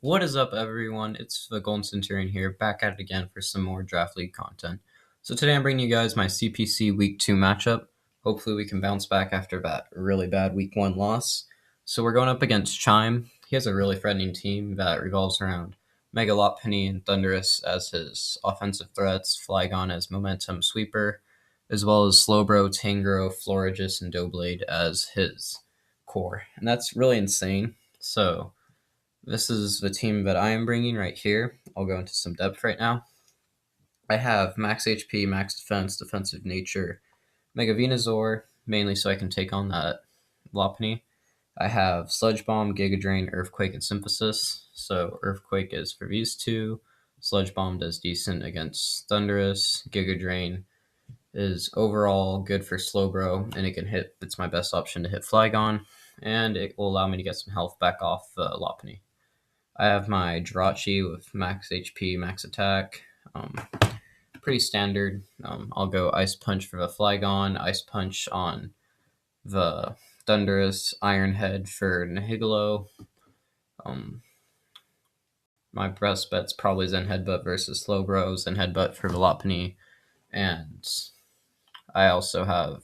What is up, everyone? It's the Golden Centurion here, back at it again for some more Draft League content. So today I'm bringing you guys my CPC Week 2 matchup. Hopefully we can bounce back after that really bad Week 1 loss. So we're going up against Chime. He has a really threatening team that revolves around Megalopony and Thunderous as his offensive threats, Flygon as momentum sweeper, as well as Slowbro, Tangro, Florigis, and Doughblade as his core. And that's really insane. So this is the team that I am bringing right here. I'll go into some depth right now. I have max HP, max defense, defensive nature, Mega Venusaur, mainly so I can take on that Lopunny. I have Sludge Bomb, Giga Drain, Earthquake, and Synthesis. So Earthquake is for these two. Sludge Bomb does decent against Thunderous. Giga Drain is overall good for Slowbro, and it can hit. It's my best option to hit Flygon, and it will allow me to get some health back off Lopunny. I have my Jirachi with max HP, max attack. Pretty standard. I'll go Ice Punch for the Flygon, Ice Punch on the Thunderous, Iron Head for Nihigalo. My best bet's probably Zen Headbutt versus Slowbro, Zen Headbutt for Velopony, and I also have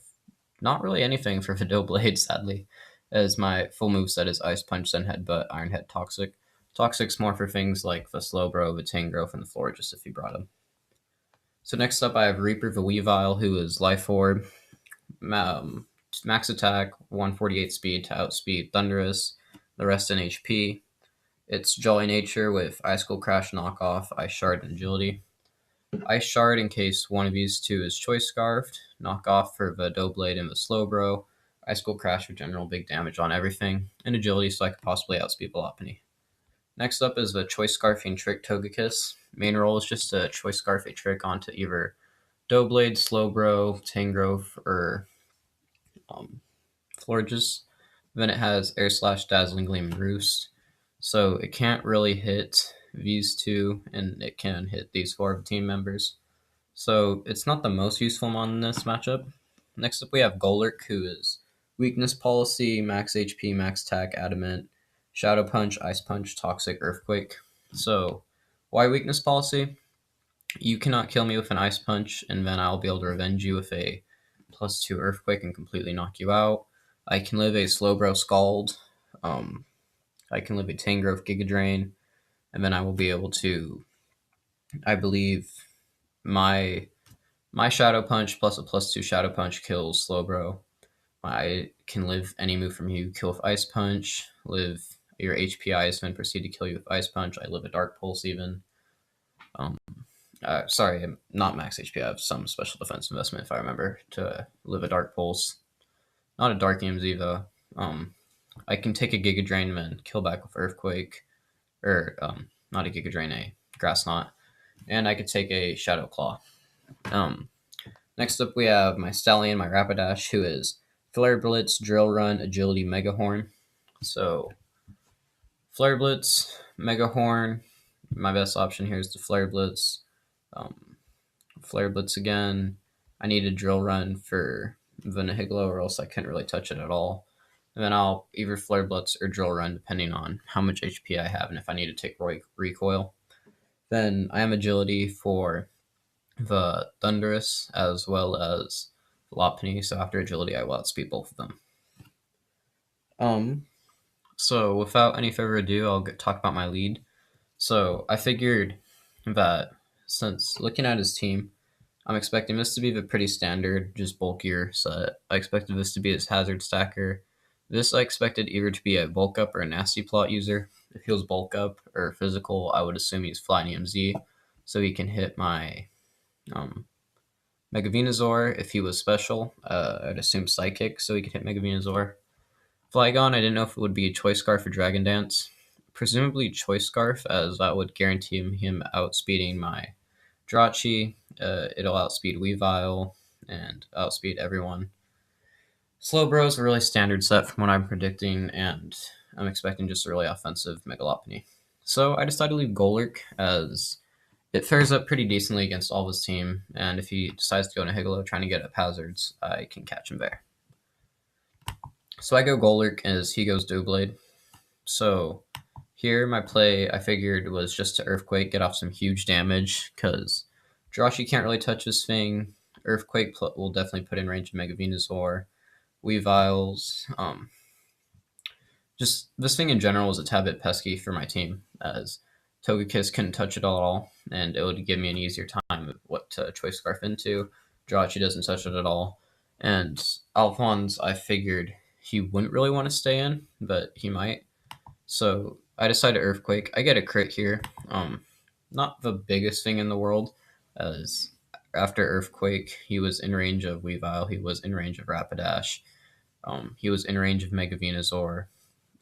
not really anything for Vidobblade, sadly, as my full moveset is Ice Punch, Zen Headbutt, Iron Head, Toxic. Toxic's more for things like the Slowbro, the Tangrowth, and the Florigis if you brought him. So next up I have Reaper the Weavile, who is Life Orb, max attack, 148 speed to outspeed Thunderous, the rest in HP. It's Jolly Nature with Ice Cold Crash knockoff, Ice Shard, and Agility. Ice Shard in case one of these two is Choice Scarfed, knockoff for the Doughblade and the Slowbro, Ice Cold Crash for general big damage on everything, and Agility so I could possibly outspeed Velopony. Next up is the Choice Scarfing Trick Togekiss. Main role is just to Choice Scarf a trick onto either Doughblade, Slowbro, Tangrowth, or Florigis. Then it has Air Slash, Dazzling Gleam, and Roost. So it can't really hit these two, and it can hit these four team members. So it's not the most useful mon in this matchup. Next up we have Golurk, who is Weakness Policy, Max HP, Max Attack, Adamant, Shadow Punch, Ice Punch, Toxic, Earthquake. So why Weakness Policy? You cannot kill me with an Ice Punch, and then I'll be able to revenge you with a +2 Earthquake and completely knock you out. I can live a Slowbro Scald. I can live a Tangrowth Giga Drain, and then I will be able to, I believe, my Shadow Punch plus a +2 Shadow Punch kills Slowbro. I can live any move from you, kill with Ice Punch, live your HP Ice, then proceed to kill you with Ice Punch. I live a Dark Pulse even. Sorry, I'm not max HP. I have some special defense investment if I remember to live a Dark Pulse. Not a Dark EMZ though. I can take a Giga Drain and kill back with Earthquake, or not a Giga Drain, a Grass Knot, and I could take a Shadow Claw. Next up we have my Stallion, my Rapidash, who is Flare Blitz, Drill Run, Agility, Mega Horn. So Flare Blitz, Mega Horn. My best option here is the Flare Blitz. Flare Blitz again. I need a Drill Run for Nihigalo, or else I couldn't really touch it at all. And then I'll either Flare Blitz or Drill Run depending on how much HP I have and if I need to take Recoil. Then I am Agility for the Thunderous as well as Lopunny, so after Agility I will outspeed both of them. So without any further ado, I'll talk about my lead. So I figured that since looking at his team, I'm expecting this to be the pretty standard, just bulkier set. I expected this to be his Hazard Stacker. This I expected either to be a Bulk Up or a Nasty Plot user. If he was Bulk Up or Physical, I would assume he's Flying EMZ, so he can hit my Mega Venusaur. If he was Special, I'd assume Psychic, so he could hit Mega Venusaur. Flygon, I didn't know if it would be a Choice Scarf or Dragon Dance. Presumably Choice Scarf, as that would guarantee him outspeeding my Jirachi. It'll outspeed Weavile and outspeed everyone. Slowbro's a really standard set from what I'm predicting, and I'm expecting just a really offensive Megalopony. So I decided to leave Golurk, as it fares up pretty decently against all of his team, and if he decides to go Nihigalo trying to get up Hazards, I can catch him there. So I go Golurk as he goes Doughblade. So Here, my play I figured was just to Earthquake, get off some huge damage, because Jirachi can't really touch his thing. Earthquake will definitely put in range of Mega Venusaur. Weaviles. Just this thing in general was a tad bit pesky for my team, as Togekiss couldn't touch it at all, and it would give me an easier time of what to Choice Scarf into. Jirachi doesn't touch it at all. And Alphonse, I figured he wouldn't really want to stay in, but he might. So I decided Earthquake. I get a crit here. Not the biggest thing in the world, as after Earthquake, he was in range of Weavile, he was in range of Rapidash, he was in range of Mega Venusaur.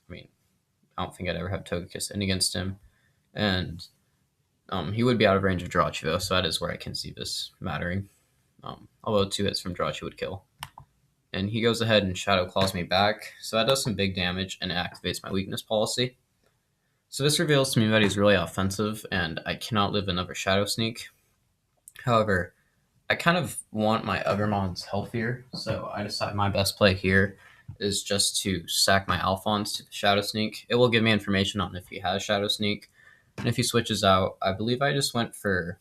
I mean, I don't think I'd ever have Togekiss in against him. And he would be out of range of Jirachi, though, so that is where I can see this mattering. Although 2 hits from Jirachi would kill. And he goes ahead and Shadow Claws me back, so that does some big damage and it activates my weakness policy. So this reveals to me that he's really offensive, and I cannot live another Shadow Sneak. However, I kind of want my other mons healthier, so I decide my best play here is just to sack my Alphonse to the Shadow Sneak. It will give me information on if he has Shadow Sneak, and if he switches out, I believe I just went for...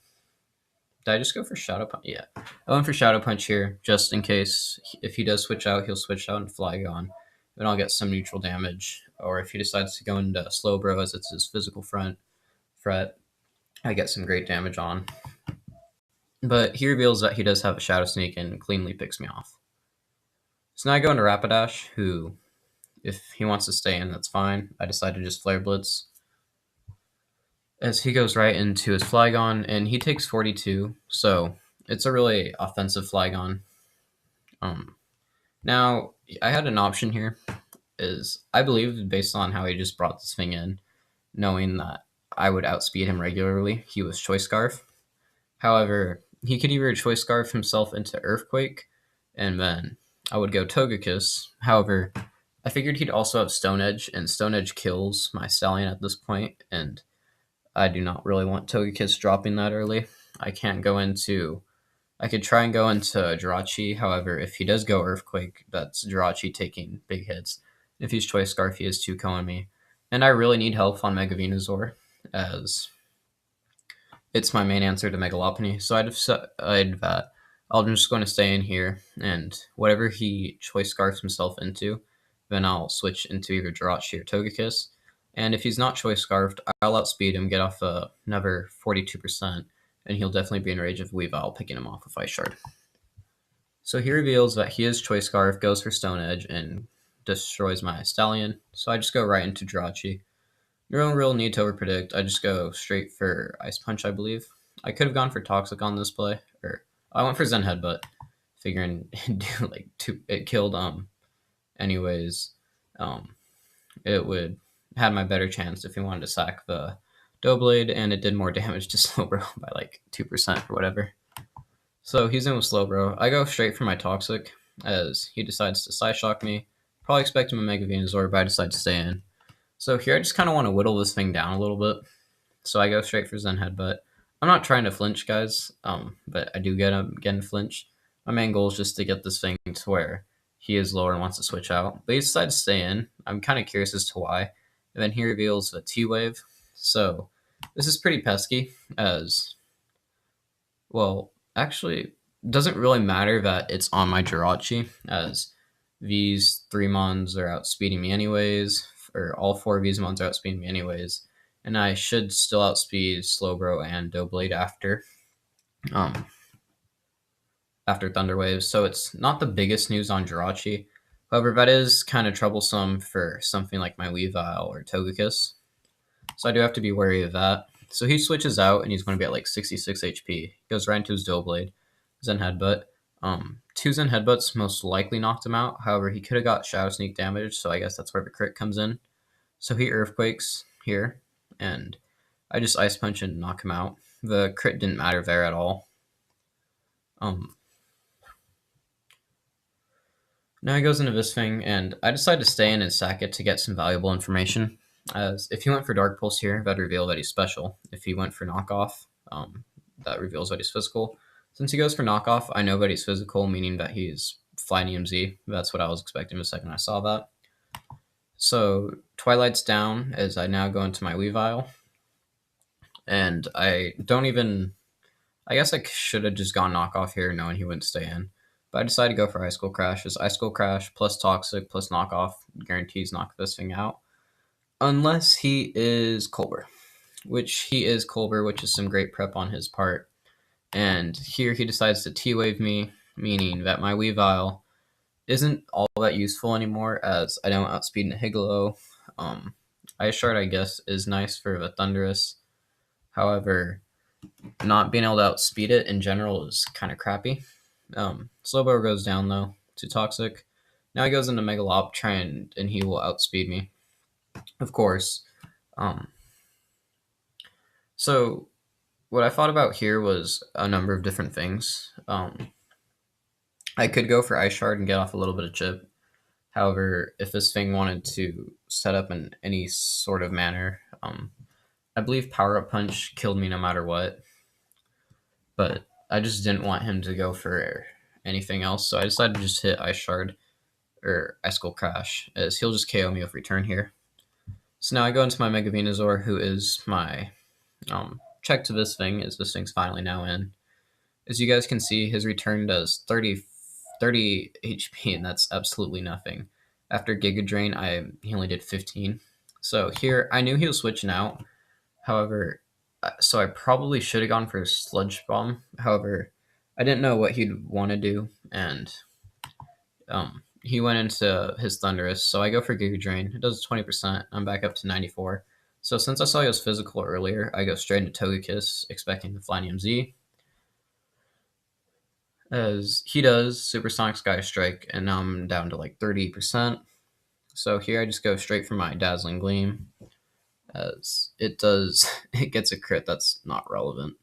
Did I just go for Shadow Punch? Yeah. I went for Shadow Punch here, just in case. If he does switch out, he'll switch out and Flygon. Then I'll get some neutral damage. Or if he decides to go into Slowbro as it's his physical threat, I get some great damage on. But he reveals that he does have a Shadow Sneak and cleanly picks me off. So now I go into Rapidash, who, if he wants to stay in, that's fine. I decide to just Flare Blitz, as he goes right into his Flygon, and he takes 42, so it's a really offensive Flygon. Now, I had an option here, is I believe, based on how he just brought this thing in, knowing that I would outspeed him regularly, he was Choice Scarf. However, he could either Choice Scarf himself into Earthquake, and then I would go Togekiss. However, I figured he'd also have Stone Edge, and Stone Edge kills my Stallion at this point, and I do not really want Togekiss dropping that early. I can't go into... I could try and go into Jirachi. However, if he does go Earthquake, that's Jirachi taking big hits. If he's Choice Scarf, he is 2-KOing me. And I really need help on Mega Venusaur, as it's my main answer to Mega Lopunny. So I decide that I'm just going to stay in here, and whatever he Choice Scarfs himself into, then I'll switch into either Jirachi or Togekiss. And if he's not Choice Scarfed, I'll outspeed him, get off another 42%, and he'll definitely be in range of Weavile, picking him off with Ice Shard. So he reveals that he is Choice Scarf, goes for Stone Edge, and destroys my Stallion. So I just go right into Jirachi. No real need to overpredict. I just go straight for Ice Punch, I believe. I could have gone for Toxic on this play, or I went for Zen Headbutt, figuring it killed anyways. It would have my better chance if he wanted to sack the Doublade, and it did more damage to Slowbro by like 2% or whatever. So he's in with Slowbro. I go straight for my Toxic, as he decides to Psyshock me. Probably expect him a Mega Venusaur, but I decide to stay in. So here I just kind of want to whittle this thing down a little bit. So I go straight for Zen Headbutt. I'm not trying to flinch, guys, but I do get him getting flinch. My main goal is just to get this thing to where he is lower and wants to switch out. But he decides to stay in. I'm kind of curious as to why. And then he reveals a T-Wave. So this is pretty pesky, as, well, actually, doesn't really matter that it's on my Jirachi, as these 3 mons are outspeeding me anyways, or all 4 of these mons are outspeeding me anyways, and I should still outspeed Slowbro and Doublade after Thunder Waves, so it's not the biggest news on Jirachi. However, that is kind of troublesome for something like my Weavile or Togekiss, so I do have to be wary of that. So he switches out, and he's going to be at like 66 HP. He goes right into his Doublade, Zen Headbutt. 2 Zen Headbutts most likely knocked him out. However, he could have got Shadow Sneak damage, so I guess that's where the crit comes in. So he Earthquakes here, and I just Ice Punch and knock him out. The crit didn't matter there at all. Now he goes into this thing, and I decide to stay in and sack it to get some valuable information. As if he went for Dark Pulse here, that'd reveal that he's special. If he went for Knockoff, that reveals that he's physical. Since he goes for Knockoff, I know that he's physical, meaning that he's Flying EMZ. That's what I was expecting the second I saw that. So Twilight's down as I now go into my Weavile. And I don't even. I guess I should have just gone knockoff here knowing he wouldn't stay in. But I decided to go for Ice Cold Crash. As Ice Cold Crash plus Toxic plus knockoff guarantees knock this thing out. Unless he is Colbur, which he is Colbur, which is some great prep on his part. And here he decides to T-Wave me, meaning that my Weavile isn't all that useful anymore as I don't outspeed Nihilego. Ice Shard, I guess, is nice for the Thundurus. However, not being able to outspeed it in general is kind of crappy. Slowbro goes down, though, to Toxic. Now he goes into Megalop, and he will outspeed me, of course. So what I thought about here was a number of different things. I could go for Ice Shard and get off a little bit of chip. However, if this thing wanted to set up in any sort of manner, I believe Power Up Punch killed me no matter what. But I just didn't want him to go for anything else, so I decided to just hit Ice Shard or Ice Cold Crash, as he'll just KO me with return here. So now I go into my Mega Venusaur, who is my check to this thing, as this thing's finally now in. As you guys can see, his return does 30 HP, and that's absolutely nothing. After Giga Drain, he only did 15. So here, I knew he was switching out. However, so I probably should have gone for Sludge Bomb. However, I didn't know what he'd want to do, and he went into his Thundurus. So I go for Giga Drain. It does 20%. I'm back up to 94. So since I saw he was physical earlier, I go straight into Togekiss, expecting the Flynium Z. As he does Supersonic Sky Strike, and now I'm down to like 30%. So here I just go straight for my Dazzling Gleam, as it gets a crit that's not relevant.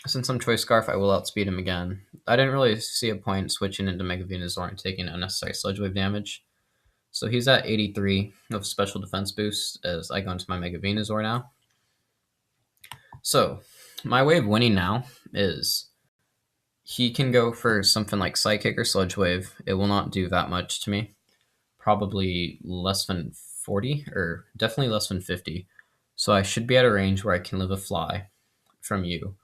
Since I'm Choice Scarf, I will outspeed him again. I didn't really see a point switching into Mega Venusaur and taking unnecessary Sludge Wave damage. So he's at 83 of Special Defense Boost as I go into my Mega Venusaur now. So my way of winning now is he can go for something like Psychic or Sludge Wave. It will not do that much to me. Probably less than 40, or definitely less than 50. So I should be at a range where I can live a fly from you.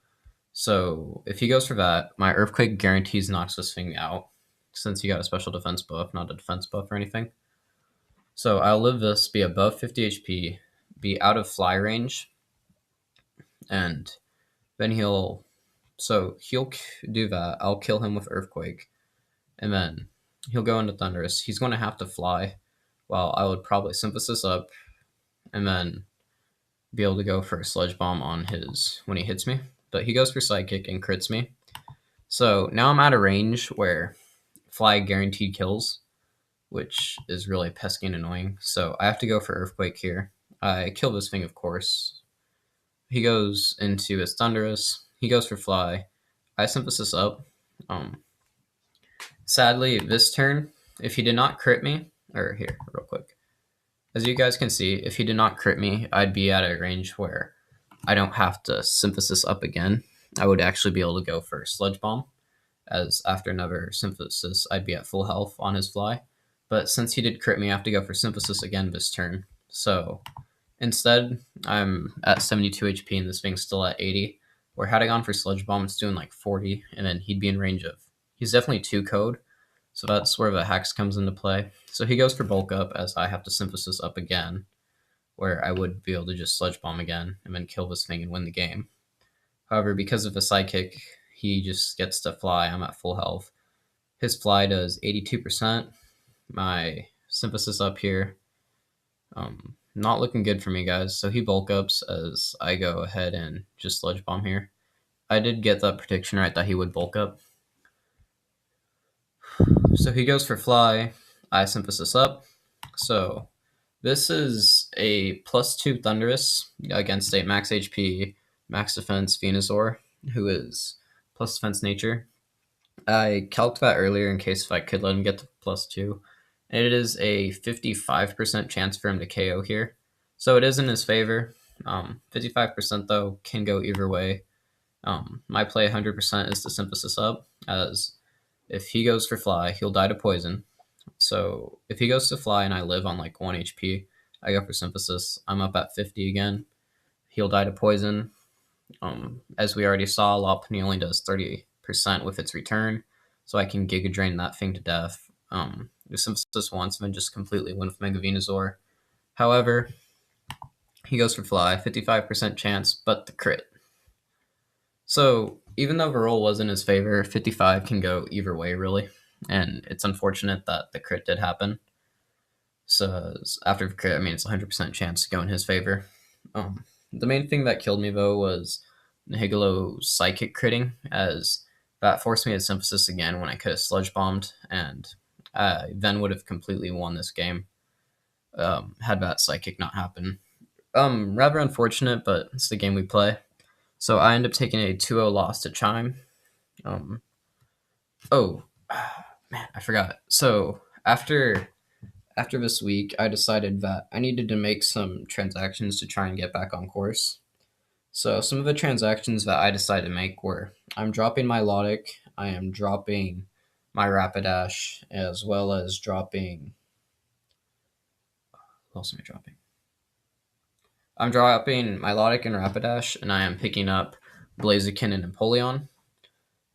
So if he goes for that, my Earthquake guarantees knocks this thing out, since he got a special defense buff, not a defense buff or anything. So I'll live this, be above 50 HP, be out of fly range, and then he'll do that. I'll kill him with Earthquake, and then he'll go into Thundurus. He's going to have to fly, while I would probably Synthesis up, and then be able to go for a Sludge Bomb on his when he hits me. But he goes for Psychic and crits me. So now I'm at a range where Fly guaranteed kills, which is really pesky and annoying. So I have to go for Earthquake here. I kill this thing, of course. He goes into his Thundurus. He goes for Fly. I Synthesis up. Sadly, this turn, if he did not crit me, or here, real quick. As you guys can see, if he did not crit me, I'd be at a range where I don't have to Synthesis up again. I would actually be able to go for Sludge Bomb, as after another Synthesis, I'd be at full health on his Fly. But since he did crit me, I have to go for Synthesis again this turn. So instead, I'm at 72 HP and this thing's still at 80. Where had I gone for Sludge Bomb, it's doing like 40, and then he'd be in range of... He's definitely 2 code, so that's where the Hex comes into play. So he goes for Bulk Up, as I have to Synthesis up again, where I would be able to just Sludge Bomb again and then kill this thing and win the game. However, because of the Psychic, he just gets to Fly. I'm at full health. His Fly does 82%. My Synthesis up here. Not looking good for me, guys. So he Bulk Ups as I go ahead and just Sludge Bomb here. I did get that prediction right that he would Bulk Up. So he goes for Fly. I Synthesis up. So this is a +2 Thundurus against a max HP, max defense Venusaur, who is plus defense nature. I calced that earlier in case if I could let him get to +2. And it is a 55% chance for him to KO here. So it is in his favor. 55% though can go either way. My play 100% is to Synthesis up, as if he goes for Fly, he'll die to Poison. So if he goes to fly and I live on like 1 HP, I go for Synthesis. I'm up at 50 again. He'll die to poison. As we already saw, Lopunny only does 30% with its return, so I can Giga Drain that thing to death. If Synthesis once, then just completely win with Mega Venusaur. However, he goes for Fly, 55% chance, but the crit. So even though Varol was in his favor, 55 can go either way, really. And it's unfortunate that the crit did happen. So after the crit, I mean, it's 100% chance to go in his favor. The main thing that killed me, though, was Nihigalo Psychic critting, as that forced me to Synthesis again when I could have Sludge Bombed, and I then would have completely won this game had that Psychic not happen. Rather unfortunate, but it's the game we play. So I end up taking a 2-0 loss to Chime. Oh, man, I forgot. So after this week, I decided that I needed to make some transactions to try and get back on course. So some of the transactions that I decided to make were I'm dropping my Logic, I am dropping my Rapidash, as well as dropping. What else am I dropping? I'm dropping my Logic and Rapidash, and I am picking up Blaziken and Empoleon,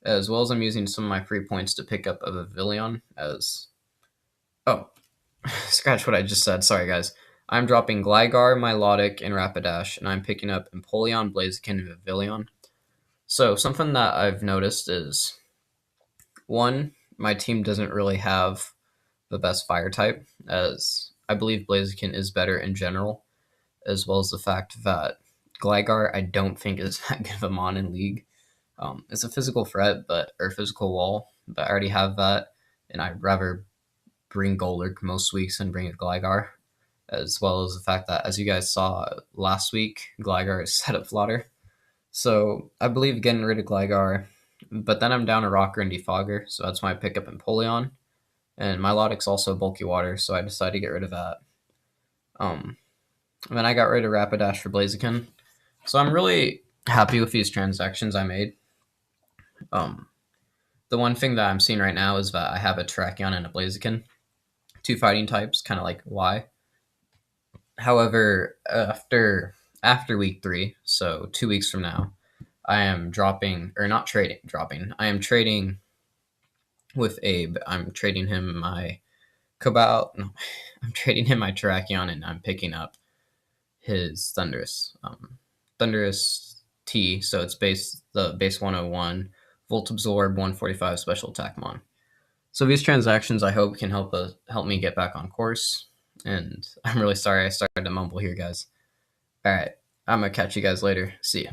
as well as I'm using some of my free points to pick up a Vivillon as. Oh, scratch what I just said. Sorry, guys. I'm dropping Gligar, Milotic, and Rapidash, and I'm picking up Empoleon, Blaziken, and Vivillon. So something that I've noticed is, one, my team doesn't really have the best fire type, as I believe Blaziken is better in general, as well as the fact that Gligar I don't think is that good of a mon in League. It's a physical threat, or physical wall, but I already have that, and I'd rather bring Golurk most weeks than bring a Gligar, as well as the fact that, as you guys saw last week, Gligar is set up fodder. So I believe getting rid of Gligar, but then I'm down a Rocker and Defogger, so that's why I pick up Empoleon. And Milotic's also bulky water, so I decided to get rid of that. And then I got rid of Rapidash for Blaziken. So I'm really happy with these transactions I made. The one thing that I'm seeing right now is that I have a Terrakion and a Blaziken. 2 fighting types, kind of like why. However, after week 3, so 2 weeks from now, I am dropping, or not trading, dropping. I am trading with Abe. I'm trading him my Cobalt. No, I'm trading him my Terrakion, and I'm picking up his Thundurus. Thundurus T, so it's the base 101, Volt Absorb, 145 special attack mon. So these transactions, I hope, can help me get back on course. And I'm really sorry I started to mumble here, guys. All right, I'm gonna catch you guys later. See ya.